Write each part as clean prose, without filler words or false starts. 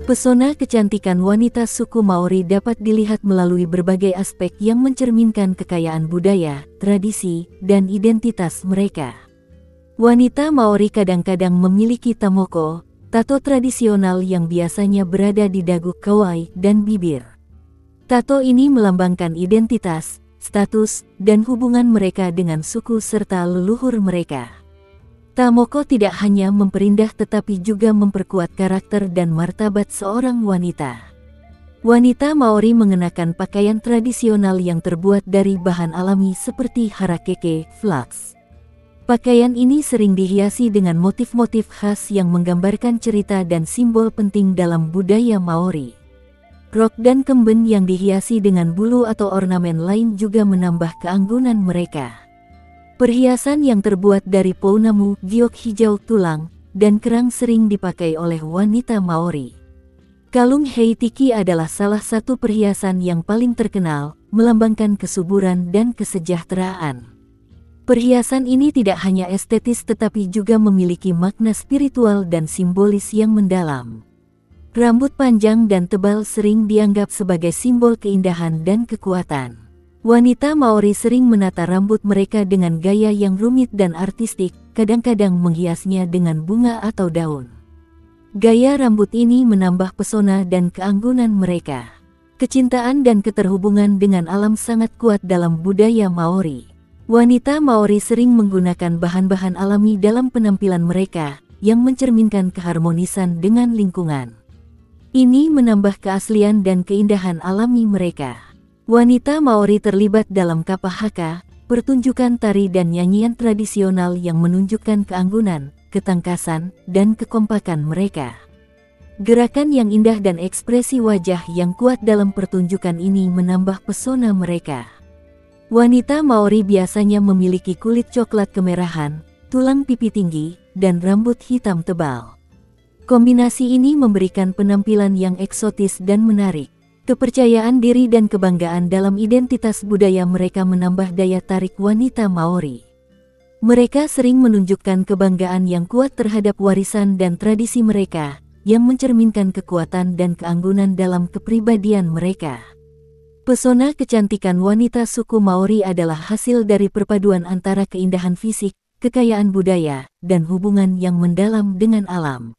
Pesona kecantikan wanita suku Maori dapat dilihat melalui berbagai aspek yang mencerminkan kekayaan budaya, tradisi, dan identitas mereka. Wanita Maori kadang-kadang memiliki tamoko, tato tradisional yang biasanya berada di dagu, kawai, dan bibir. Tato ini melambangkan identitas, status, dan hubungan mereka dengan suku serta leluhur mereka. Tamoko tidak hanya memperindah tetapi juga memperkuat karakter dan martabat seorang wanita. Wanita Maori mengenakan pakaian tradisional yang terbuat dari bahan alami seperti harakeke, flax. Pakaian ini sering dihiasi dengan motif-motif khas yang menggambarkan cerita dan simbol penting dalam budaya Maori. Rok dan kemben yang dihiasi dengan bulu atau ornamen lain juga menambah keanggunan mereka. Perhiasan yang terbuat dari pounamu, giok hijau tulang, dan kerang sering dipakai oleh wanita Maori. Kalung heitiki adalah salah satu perhiasan yang paling terkenal, melambangkan kesuburan dan kesejahteraan. Perhiasan ini tidak hanya estetis tetapi juga memiliki makna spiritual dan simbolis yang mendalam. Rambut panjang dan tebal sering dianggap sebagai simbol keindahan dan kekuatan. Wanita Maori sering menata rambut mereka dengan gaya yang rumit dan artistik, kadang-kadang menghiasnya dengan bunga atau daun. Gaya rambut ini menambah pesona dan keanggunan mereka. Kecintaan dan keterhubungan dengan alam sangat kuat dalam budaya Maori. Wanita Maori sering menggunakan bahan-bahan alami dalam penampilan mereka, yang mencerminkan keharmonisan dengan lingkungan. Ini menambah keaslian dan keindahan alami mereka. Wanita Maori terlibat dalam kapa haka, pertunjukan tari dan nyanyian tradisional yang menunjukkan keanggunan, ketangkasan, dan kekompakan mereka. Gerakan yang indah dan ekspresi wajah yang kuat dalam pertunjukan ini menambah pesona mereka. Wanita Maori biasanya memiliki kulit coklat kemerahan, tulang pipi tinggi, dan rambut hitam tebal. Kombinasi ini memberikan penampilan yang eksotis dan menarik. Kepercayaan diri dan kebanggaan dalam identitas budaya mereka menambah daya tarik wanita Maori. Mereka sering menunjukkan kebanggaan yang kuat terhadap warisan dan tradisi mereka, yang mencerminkan kekuatan dan keanggunan dalam kepribadian mereka. Pesona kecantikan wanita suku Maori adalah hasil dari perpaduan antara keindahan fisik, kekayaan budaya, dan hubungan yang mendalam dengan alam.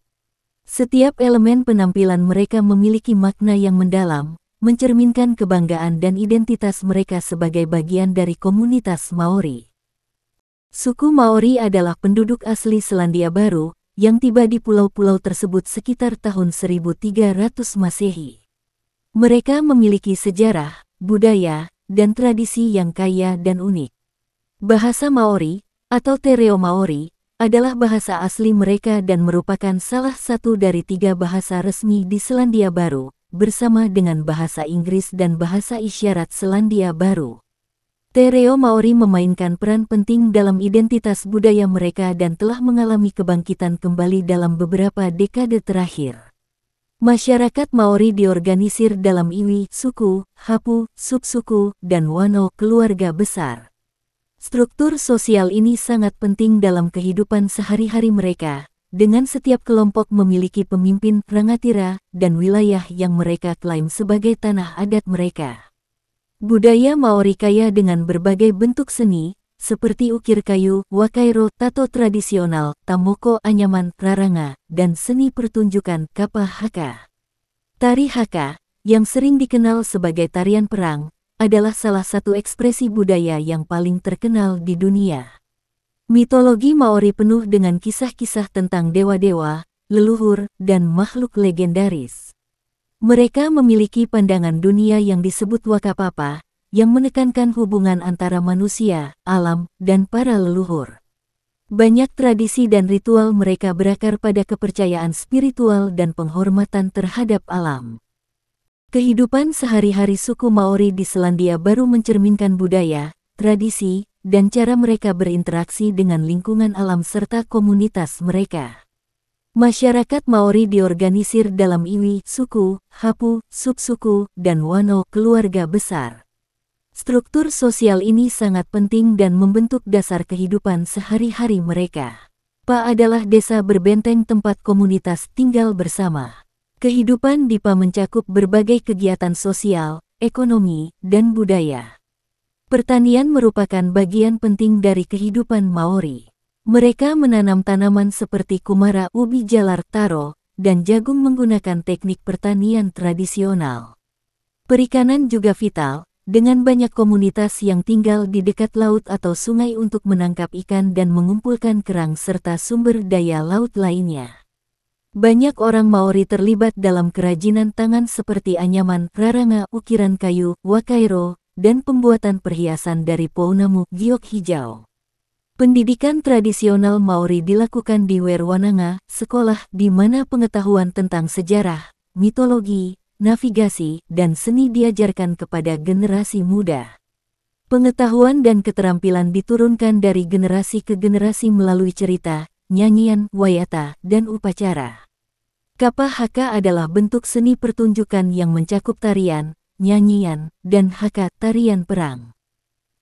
Setiap elemen penampilan mereka memiliki makna yang mendalam, mencerminkan kebanggaan dan identitas mereka sebagai bagian dari komunitas Maori. Suku Maori adalah penduduk asli Selandia Baru, yang tiba di pulau-pulau tersebut sekitar tahun 1300 Masehi. Mereka memiliki sejarah, budaya, dan tradisi yang kaya dan unik. Bahasa Maori, atau Tereo Maori, adalah bahasa asli mereka dan merupakan salah satu dari 3 bahasa resmi di Selandia Baru, bersama dengan bahasa Inggris dan bahasa isyarat Selandia Baru. Tereo Maori memainkan peran penting dalam identitas budaya mereka dan telah mengalami kebangkitan kembali dalam beberapa dekade terakhir. Masyarakat Maori diorganisir dalam iwi, suku, hapu, subsuku, dan wano, keluarga besar. Struktur sosial ini sangat penting dalam kehidupan sehari-hari mereka, dengan setiap kelompok memiliki pemimpin, rangatira, dan wilayah yang mereka klaim sebagai tanah adat mereka. Budaya Maori kaya dengan berbagai bentuk seni, seperti ukir kayu, wakairo, tato tradisional, tamoko, anyaman, raranga, dan seni pertunjukan kapa haka. Tari haka, yang sering dikenal sebagai tarian perang, adalah salah satu ekspresi budaya yang paling terkenal di dunia. Mitologi Maori penuh dengan kisah-kisah tentang dewa-dewa, leluhur, dan makhluk legendaris. Mereka memiliki pandangan dunia yang disebut wakapapa, yang menekankan hubungan antara manusia, alam, dan para leluhur. Banyak tradisi dan ritual mereka berakar pada kepercayaan spiritual dan penghormatan terhadap alam. Kehidupan sehari-hari suku Maori di Selandia Baru mencerminkan budaya, tradisi, dan cara mereka berinteraksi dengan lingkungan alam serta komunitas mereka. Masyarakat Maori diorganisir dalam iwi, suku, hapu, subsuku, dan wano, keluarga besar. Struktur sosial ini sangat penting dan membentuk dasar kehidupan sehari-hari mereka. Pa adalah desa berbenteng tempat komunitas tinggal bersama. Kehidupan di Pa mencakup berbagai kegiatan sosial, ekonomi, dan budaya. Pertanian merupakan bagian penting dari kehidupan Maori. Mereka menanam tanaman seperti kumara, ubi jalar, taro, dan jagung menggunakan teknik pertanian tradisional. Perikanan juga vital, dengan banyak komunitas yang tinggal di dekat laut atau sungai untuk menangkap ikan dan mengumpulkan kerang serta sumber daya laut lainnya. Banyak orang Maori terlibat dalam kerajinan tangan seperti anyaman, raranga, ukiran kayu, wakairo, dan pembuatan perhiasan dari pounamu, giok hijau. Pendidikan tradisional Maori dilakukan di Werwananga, sekolah di mana pengetahuan tentang sejarah, mitologi, navigasi, dan seni diajarkan kepada generasi muda. Pengetahuan dan keterampilan diturunkan dari generasi ke generasi melalui cerita, nyanyian, wayata, dan upacara. Kapa haka adalah bentuk seni pertunjukan yang mencakup tarian, nyanyian, dan haka, tarian perang.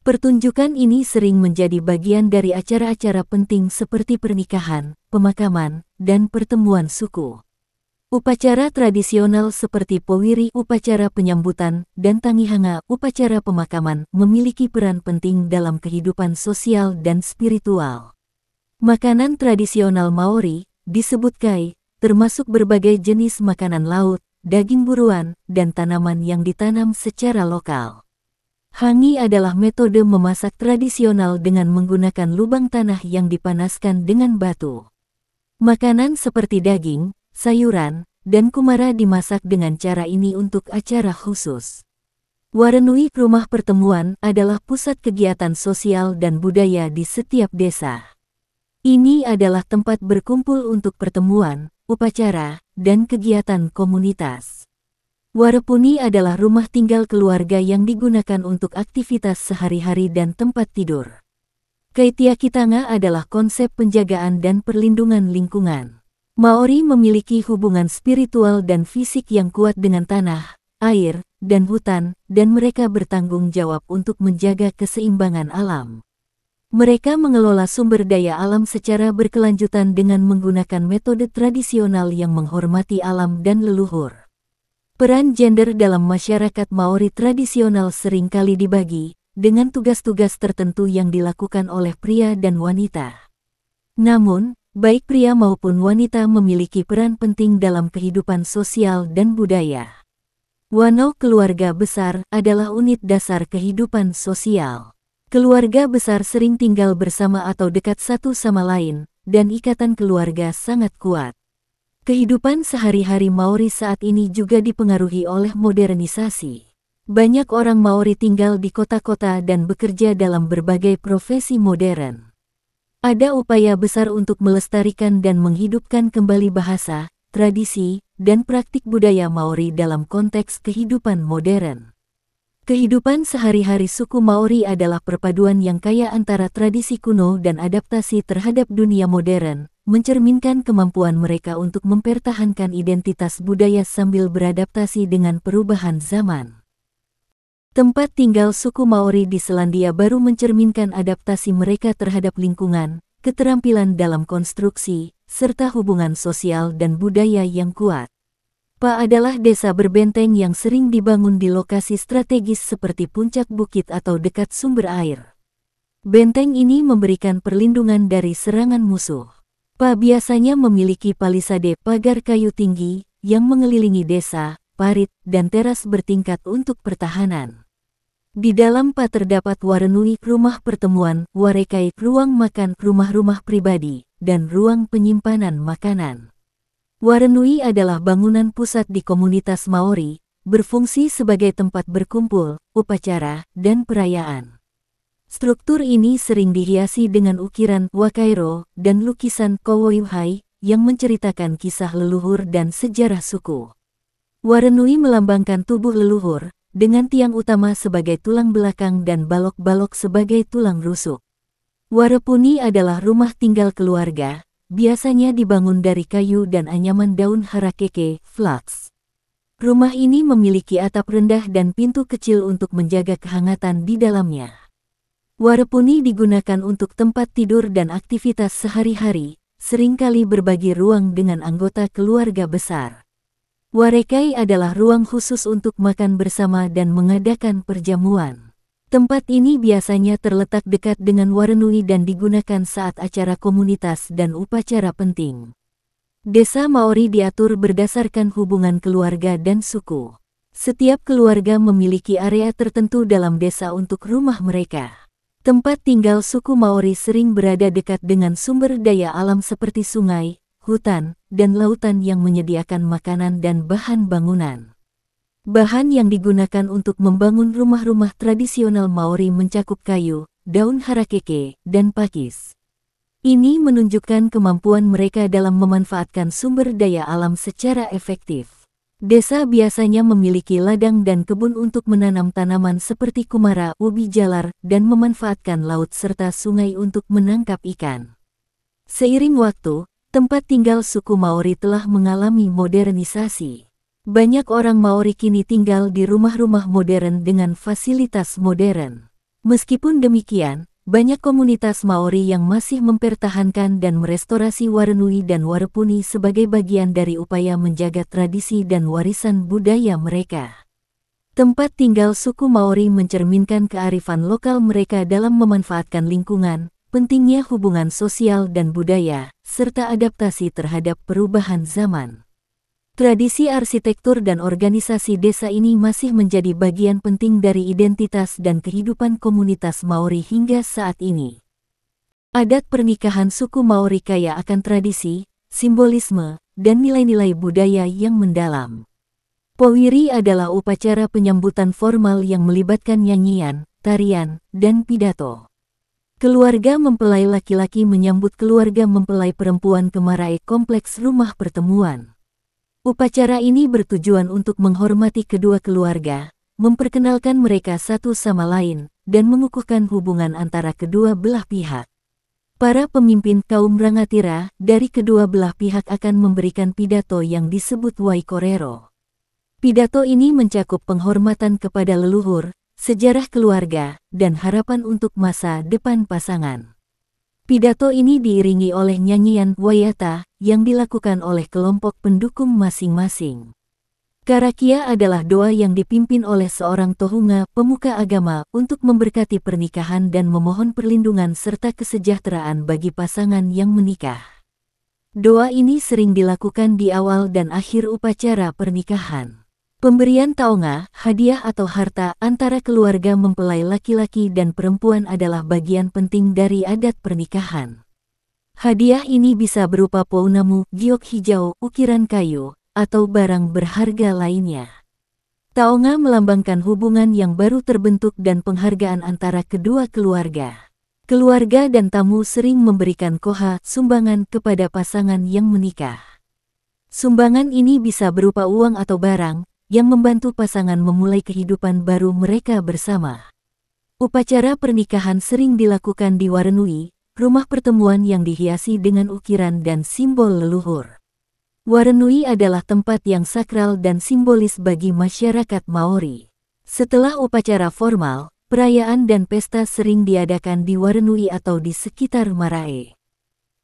Pertunjukan ini sering menjadi bagian dari acara-acara penting seperti pernikahan, pemakaman, dan pertemuan suku. Upacara tradisional seperti powiri, upacara penyambutan, dan tangihanga, upacara pemakaman, memiliki peran penting dalam kehidupan sosial dan spiritual. Makanan tradisional Maori, disebut kai, termasuk berbagai jenis makanan laut, daging buruan, dan tanaman yang ditanam secara lokal. Hangi adalah metode memasak tradisional dengan menggunakan lubang tanah yang dipanaskan dengan batu. Makanan seperti daging, sayuran, dan kumara dimasak dengan cara ini untuk acara khusus. Warenui, rumah pertemuan, adalah pusat kegiatan sosial dan budaya di setiap desa. Ini adalah tempat berkumpul untuk pertemuan, upacara, dan kegiatan komunitas. Warepuni adalah rumah tinggal keluarga yang digunakan untuk aktivitas sehari-hari dan tempat tidur. Kaitiakitanga adalah konsep penjagaan dan perlindungan lingkungan. Maori memiliki hubungan spiritual dan fisik yang kuat dengan tanah, air, dan hutan, dan mereka bertanggung jawab untuk menjaga keseimbangan alam. Mereka mengelola sumber daya alam secara berkelanjutan dengan menggunakan metode tradisional yang menghormati alam dan leluhur. Peran gender dalam masyarakat Maori tradisional sering kali dibagi, dengan tugas-tugas tertentu yang dilakukan oleh pria dan wanita. Namun, baik pria maupun wanita memiliki peran penting dalam kehidupan sosial dan budaya. Wano, keluarga besar, adalah unit dasar kehidupan sosial. Keluarga besar sering tinggal bersama atau dekat satu sama lain, dan ikatan keluarga sangat kuat. Kehidupan sehari-hari Maori saat ini juga dipengaruhi oleh modernisasi. Banyak orang Maori tinggal di kota-kota dan bekerja dalam berbagai profesi modern. Ada upaya besar untuk melestarikan dan menghidupkan kembali bahasa, tradisi, dan praktik budaya Maori dalam konteks kehidupan modern. Kehidupan sehari-hari suku Maori adalah perpaduan yang kaya antara tradisi kuno dan adaptasi terhadap dunia modern, mencerminkan kemampuan mereka untuk mempertahankan identitas budaya sambil beradaptasi dengan perubahan zaman. Tempat tinggal suku Maori di Selandia Baru mencerminkan adaptasi mereka terhadap lingkungan, keterampilan dalam konstruksi, serta hubungan sosial dan budaya yang kuat. Pa adalah desa berbenteng yang sering dibangun di lokasi strategis seperti puncak bukit atau dekat sumber air. Benteng ini memberikan perlindungan dari serangan musuh. Pa biasanya memiliki palisade, pagar kayu tinggi, yang mengelilingi desa, parit, dan teras bertingkat untuk pertahanan. Di dalam Pa terdapat warenui, rumah pertemuan, warekai, ruang makan, rumah-rumah pribadi, dan ruang penyimpanan makanan. Warenui adalah bangunan pusat di komunitas Maori, berfungsi sebagai tempat berkumpul, upacara, dan perayaan. Struktur ini sering dihiasi dengan ukiran wakairo dan lukisan kowoyuhai yang menceritakan kisah leluhur dan sejarah suku. Warenui melambangkan tubuh leluhur, dengan tiang utama sebagai tulang belakang dan balok-balok sebagai tulang rusuk. Warepuni adalah rumah tinggal keluarga, biasanya dibangun dari kayu dan anyaman daun harakeke, flax. Rumah ini memiliki atap rendah dan pintu kecil untuk menjaga kehangatan di dalamnya. Warepuni digunakan untuk tempat tidur dan aktivitas sehari-hari, seringkali berbagi ruang dengan anggota keluarga besar. Warekai adalah ruang khusus untuk makan bersama dan mengadakan perjamuan. Tempat ini biasanya terletak dekat dengan Warenui dan digunakan saat acara komunitas dan upacara penting. Desa Maori diatur berdasarkan hubungan keluarga dan suku. Setiap keluarga memiliki area tertentu dalam desa untuk rumah mereka. Tempat tinggal suku Maori sering berada dekat dengan sumber daya alam seperti sungai, hutan, dan lautan yang menyediakan makanan dan bahan bangunan. Bahan yang digunakan untuk membangun rumah-rumah tradisional Maori mencakup kayu, daun harakeke, dan pakis. Ini menunjukkan kemampuan mereka dalam memanfaatkan sumber daya alam secara efektif. Desa biasanya memiliki ladang dan kebun untuk menanam tanaman seperti kumara, ubi jalar, dan memanfaatkan laut serta sungai untuk menangkap ikan. Seiring waktu, tempat tinggal suku Maori telah mengalami modernisasi. Banyak orang Maori kini tinggal di rumah-rumah modern dengan fasilitas modern. Meskipun demikian, banyak komunitas Maori yang masih mempertahankan dan merestorasi Warenui dan Warepuni sebagai bagian dari upaya menjaga tradisi dan warisan budaya mereka. Tempat tinggal suku Maori mencerminkan kearifan lokal mereka dalam memanfaatkan lingkungan, pentingnya hubungan sosial dan budaya, serta adaptasi terhadap perubahan zaman. Tradisi arsitektur dan organisasi desa ini masih menjadi bagian penting dari identitas dan kehidupan komunitas Maori hingga saat ini. Adat pernikahan suku Maori kaya akan tradisi, simbolisme, dan nilai-nilai budaya yang mendalam. Powiri adalah upacara penyambutan formal yang melibatkan nyanyian, tarian, dan pidato. Keluarga mempelai laki-laki menyambut keluarga mempelai perempuan ke marae kompleks rumah pertemuan. Upacara ini bertujuan untuk menghormati kedua keluarga, memperkenalkan mereka satu sama lain, dan mengukuhkan hubungan antara kedua belah pihak. Para pemimpin kaum Rangatira dari kedua belah pihak akan memberikan pidato yang disebut Waikorero. Pidato ini mencakup penghormatan kepada leluhur, sejarah keluarga, dan harapan untuk masa depan pasangan. Pidato ini diiringi oleh nyanyian wayata yang dilakukan oleh kelompok pendukung masing-masing. Karakia adalah doa yang dipimpin oleh seorang tohunga pemuka agama untuk memberkati pernikahan dan memohon perlindungan serta kesejahteraan bagi pasangan yang menikah. Doa ini sering dilakukan di awal dan akhir upacara pernikahan. Pemberian taonga, hadiah atau harta antara keluarga mempelai laki-laki dan perempuan adalah bagian penting dari adat pernikahan. Hadiah ini bisa berupa pounamu, giok hijau, ukiran kayu, atau barang berharga lainnya. Taonga melambangkan hubungan yang baru terbentuk dan penghargaan antara kedua keluarga. Keluarga dan tamu sering memberikan koha, sumbangan kepada pasangan yang menikah. Sumbangan ini bisa berupa uang atau barang, yang membantu pasangan memulai kehidupan baru mereka bersama. Upacara pernikahan sering dilakukan di Warenui, rumah pertemuan yang dihiasi dengan ukiran dan simbol leluhur. Warenui adalah tempat yang sakral dan simbolis bagi masyarakat Maori. Setelah upacara formal, perayaan dan pesta sering diadakan di Warenui atau di sekitar marae.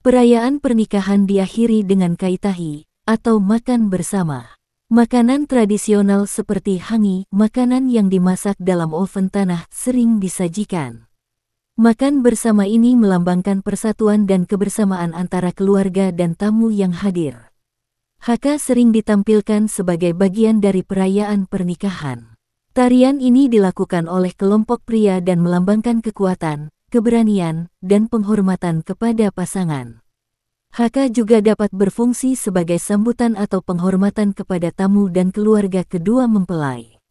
Perayaan pernikahan diakhiri dengan kaitahi, atau makan bersama. Makanan tradisional seperti hangi, makanan yang dimasak dalam oven tanah, sering disajikan. Makan bersama ini melambangkan persatuan dan kebersamaan antara keluarga dan tamu yang hadir. Haka sering ditampilkan sebagai bagian dari perayaan pernikahan. Tarian ini dilakukan oleh kelompok pria dan melambangkan kekuatan, keberanian, dan penghormatan kepada pasangan. Haka juga dapat berfungsi sebagai sambutan atau penghormatan kepada tamu dan keluarga kedua mempelai.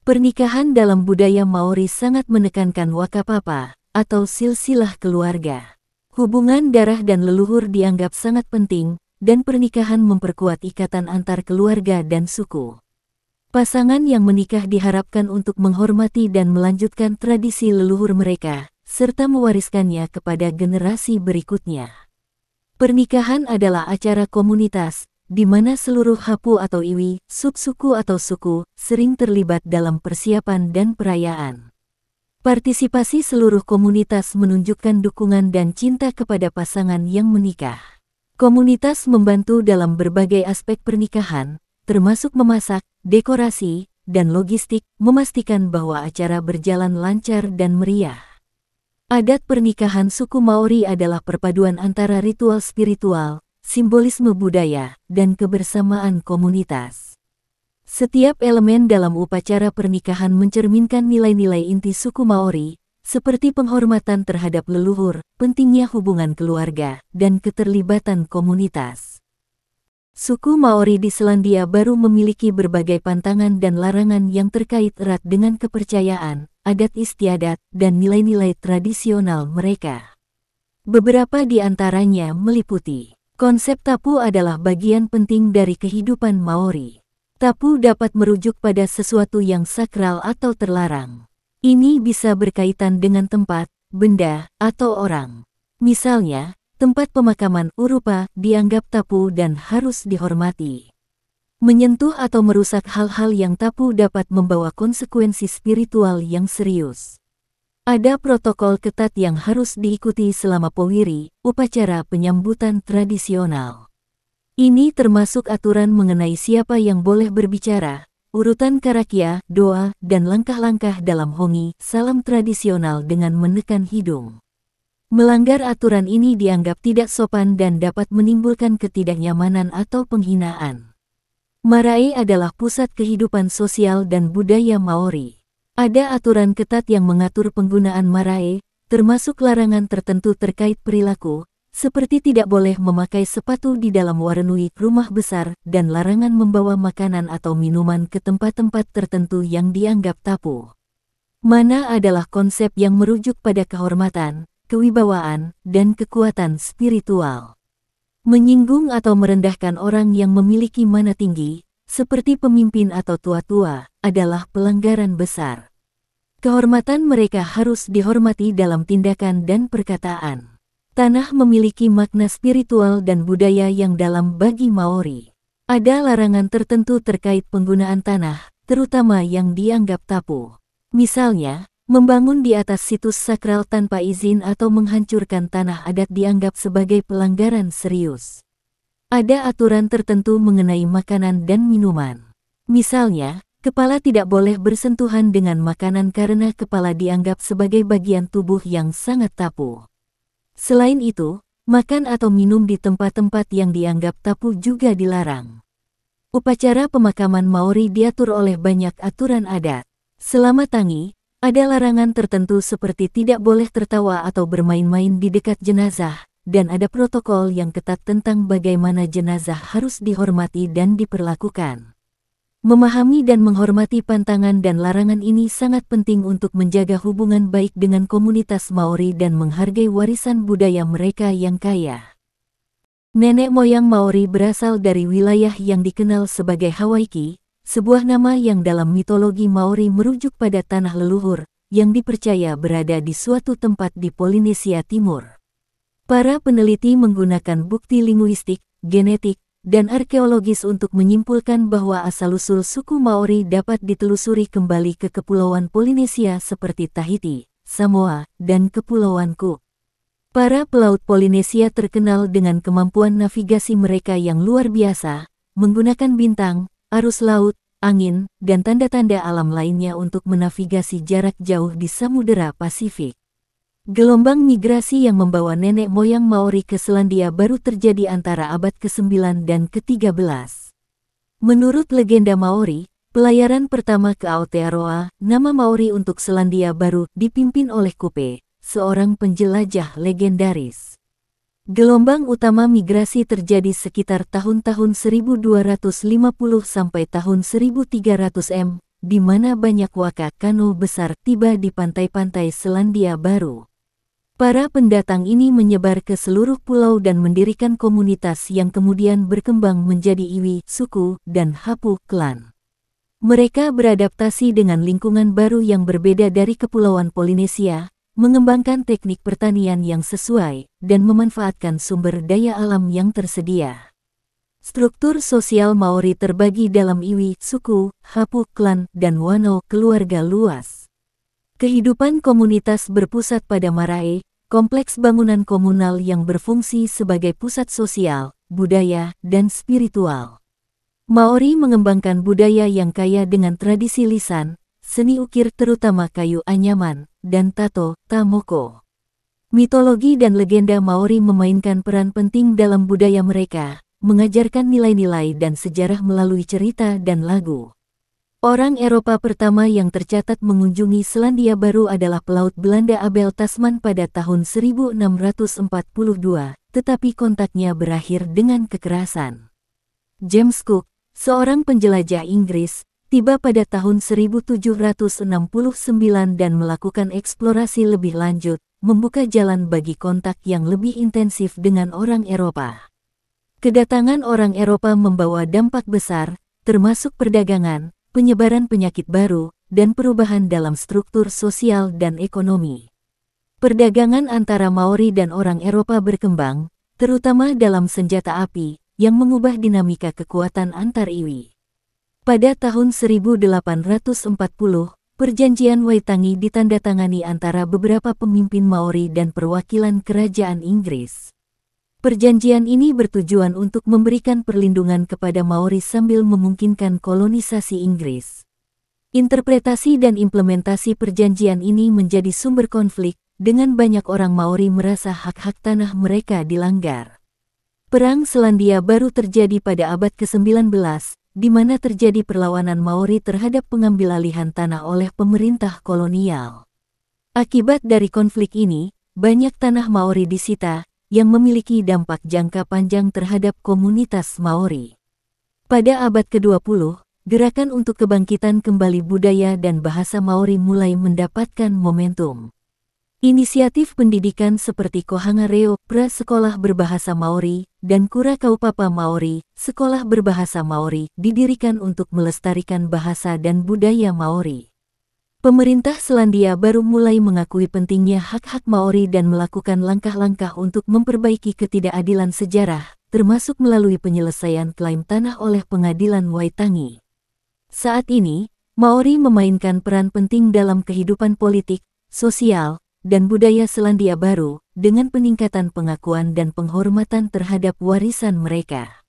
Pernikahan dalam budaya Maori sangat menekankan wakapapa, atau silsilah keluarga. Hubungan darah dan leluhur dianggap sangat penting, dan pernikahan memperkuat ikatan antar keluarga dan suku. Pasangan yang menikah diharapkan untuk menghormati dan melanjutkan tradisi leluhur mereka, serta mewariskannya kepada generasi berikutnya. Pernikahan adalah acara komunitas, di mana seluruh hapu atau iwi, subsuku atau suku, sering terlibat dalam persiapan dan perayaan. Partisipasi seluruh komunitas menunjukkan dukungan dan cinta kepada pasangan yang menikah. Komunitas membantu dalam berbagai aspek pernikahan, termasuk memasak, dekorasi, dan logistik, memastikan bahwa acara berjalan lancar dan meriah. Adat pernikahan suku Maori adalah perpaduan antara ritual spiritual, simbolisme budaya, dan kebersamaan komunitas. Setiap elemen dalam upacara pernikahan mencerminkan nilai-nilai inti suku Maori, seperti penghormatan terhadap leluhur, pentingnya hubungan keluarga, dan keterlibatan komunitas. Suku Maori di Selandia Baru memiliki berbagai pantangan dan larangan yang terkait erat dengan kepercayaan, adat istiadat, dan nilai-nilai tradisional mereka. Beberapa di antaranya meliputi: konsep tapu adalah bagian penting dari kehidupan Maori. Tapu dapat merujuk pada sesuatu yang sakral atau terlarang. Ini bisa berkaitan dengan tempat, benda, atau orang. Misalnya, tempat pemakaman Urupa dianggap tapu dan harus dihormati. Menyentuh atau merusak hal-hal yang tapu dapat membawa konsekuensi spiritual yang serius. Ada protokol ketat yang harus diikuti selama powiri, upacara penyambutan tradisional. Ini termasuk aturan mengenai siapa yang boleh berbicara, urutan karakia, doa, dan langkah-langkah dalam hongi, salam tradisional dengan menekan hidung. Melanggar aturan ini dianggap tidak sopan dan dapat menimbulkan ketidaknyamanan atau penghinaan. Marae adalah pusat kehidupan sosial dan budaya Maori. Ada aturan ketat yang mengatur penggunaan marae, termasuk larangan tertentu terkait perilaku, seperti tidak boleh memakai sepatu di dalam warenui rumah besar dan larangan membawa makanan atau minuman ke tempat-tempat tertentu yang dianggap tapu. Mana adalah konsep yang merujuk pada kehormatan, kewibawaan, dan kekuatan spiritual. Menyinggung atau merendahkan orang yang memiliki mana tinggi, seperti pemimpin atau tua-tua, adalah pelanggaran besar. Kehormatan mereka harus dihormati dalam tindakan dan perkataan. Tanah memiliki makna spiritual dan budaya yang dalam bagi Maori. Ada larangan tertentu terkait penggunaan tanah, terutama yang dianggap tapu. Misalnya, membangun di atas situs sakral tanpa izin atau menghancurkan tanah adat dianggap sebagai pelanggaran serius. Ada aturan tertentu mengenai makanan dan minuman. Misalnya, kepala tidak boleh bersentuhan dengan makanan karena kepala dianggap sebagai bagian tubuh yang sangat tapu. Selain itu, makan atau minum di tempat-tempat yang dianggap tapu juga dilarang. Upacara pemakaman Maori diatur oleh banyak aturan adat. Selama tangi, ada larangan tertentu seperti tidak boleh tertawa atau bermain-main di dekat jenazah, dan ada protokol yang ketat tentang bagaimana jenazah harus dihormati dan diperlakukan. Memahami dan menghormati pantangan dan larangan ini sangat penting untuk menjaga hubungan baik dengan komunitas Maori dan menghargai warisan budaya mereka yang kaya. Nenek moyang Maori berasal dari wilayah yang dikenal sebagai Hawaiki, sebuah nama yang dalam mitologi Maori merujuk pada tanah leluhur, yang dipercaya berada di suatu tempat di Polinesia Timur. Para peneliti menggunakan bukti linguistik, genetik, dan arkeologis untuk menyimpulkan bahwa asal-usul suku Maori dapat ditelusuri kembali ke kepulauan Polinesia seperti Tahiti, Samoa, dan Kepulauan Cook. Para pelaut Polinesia terkenal dengan kemampuan navigasi mereka yang luar biasa, menggunakan bintang, arus laut, angin, dan tanda-tanda alam lainnya untuk menavigasi jarak jauh di Samudera Pasifik. Gelombang migrasi yang membawa nenek moyang Maori ke Selandia Baru terjadi antara abad ke-9 dan ke-13. Menurut legenda Maori, pelayaran pertama ke Aotearoa, nama Maori untuk Selandia Baru, dipimpin oleh Kupe, seorang penjelajah legendaris. Gelombang utama migrasi terjadi sekitar tahun-tahun 1250 sampai tahun 1300 M, di mana banyak waka kano besar tiba di pantai-pantai Selandia Baru. Para pendatang ini menyebar ke seluruh pulau dan mendirikan komunitas yang kemudian berkembang menjadi iwi, suku, dan hapu, klan. Mereka beradaptasi dengan lingkungan baru yang berbeda dari Kepulauan Polinesia, mengembangkan teknik pertanian yang sesuai, dan memanfaatkan sumber daya alam yang tersedia. Struktur sosial Maori terbagi dalam iwi, suku, hapu, klan, dan wano, keluarga luas. Kehidupan komunitas berpusat pada marae, kompleks bangunan komunal yang berfungsi sebagai pusat sosial, budaya, dan spiritual. Maori mengembangkan budaya yang kaya dengan tradisi lisan, seni ukir terutama kayu anyaman, dan tato, tamoko. Mitologi dan legenda Maori memainkan peran penting dalam budaya mereka, mengajarkan nilai-nilai dan sejarah melalui cerita dan lagu. Orang Eropa pertama yang tercatat mengunjungi Selandia Baru adalah pelaut Belanda Abel Tasman pada tahun 1642, tetapi kontaknya berakhir dengan kekerasan. James Cook, seorang penjelajah Inggris, tiba pada tahun 1769 dan melakukan eksplorasi lebih lanjut, membuka jalan bagi kontak yang lebih intensif dengan orang Eropa. Kedatangan orang Eropa membawa dampak besar, termasuk perdagangan, penyebaran penyakit baru, dan perubahan dalam struktur sosial dan ekonomi. Perdagangan antara Maori dan orang Eropa berkembang, terutama dalam senjata api, yang mengubah dinamika kekuatan antar iwi. Pada tahun 1840, Perjanjian Waitangi ditandatangani antara beberapa pemimpin Maori dan perwakilan kerajaan Inggris. Perjanjian ini bertujuan untuk memberikan perlindungan kepada Maori sambil memungkinkan kolonisasi Inggris. Interpretasi dan implementasi perjanjian ini menjadi sumber konflik, dengan banyak orang Maori merasa hak-hak tanah mereka dilanggar. Perang Selandia Baru terjadi pada abad ke-19, di mana terjadi perlawanan Maori terhadap pengambilalihan tanah oleh pemerintah kolonial. Akibat dari konflik ini, banyak tanah Maori disita, yang memiliki dampak jangka panjang terhadap komunitas Maori. Pada abad ke-20, gerakan untuk kebangkitan kembali budaya dan bahasa Maori mulai mendapatkan momentum. Inisiatif pendidikan seperti Kohanga Reo, Pra-Sekolah Berbahasa Maori, dan Kura Kaupapa Maori, Sekolah Berbahasa Maori, didirikan untuk melestarikan bahasa dan budaya Maori. Pemerintah Selandia Baru mulai mengakui pentingnya hak-hak Maori dan melakukan langkah-langkah untuk memperbaiki ketidakadilan sejarah, termasuk melalui penyelesaian klaim tanah oleh Pengadilan Waitangi. Saat ini, Maori memainkan peran penting dalam kehidupan politik, sosial, dan budaya Selandia Baru, dengan peningkatan pengakuan dan penghormatan terhadap warisan mereka.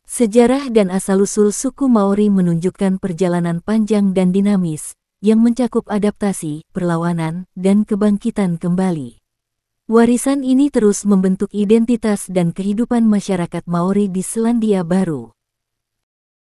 Sejarah dan asal-usul suku Maori menunjukkan perjalanan panjang dan dinamis, yang mencakup adaptasi, perlawanan, dan kebangkitan kembali. Warisan ini terus membentuk identitas dan kehidupan masyarakat Maori di Selandia Baru.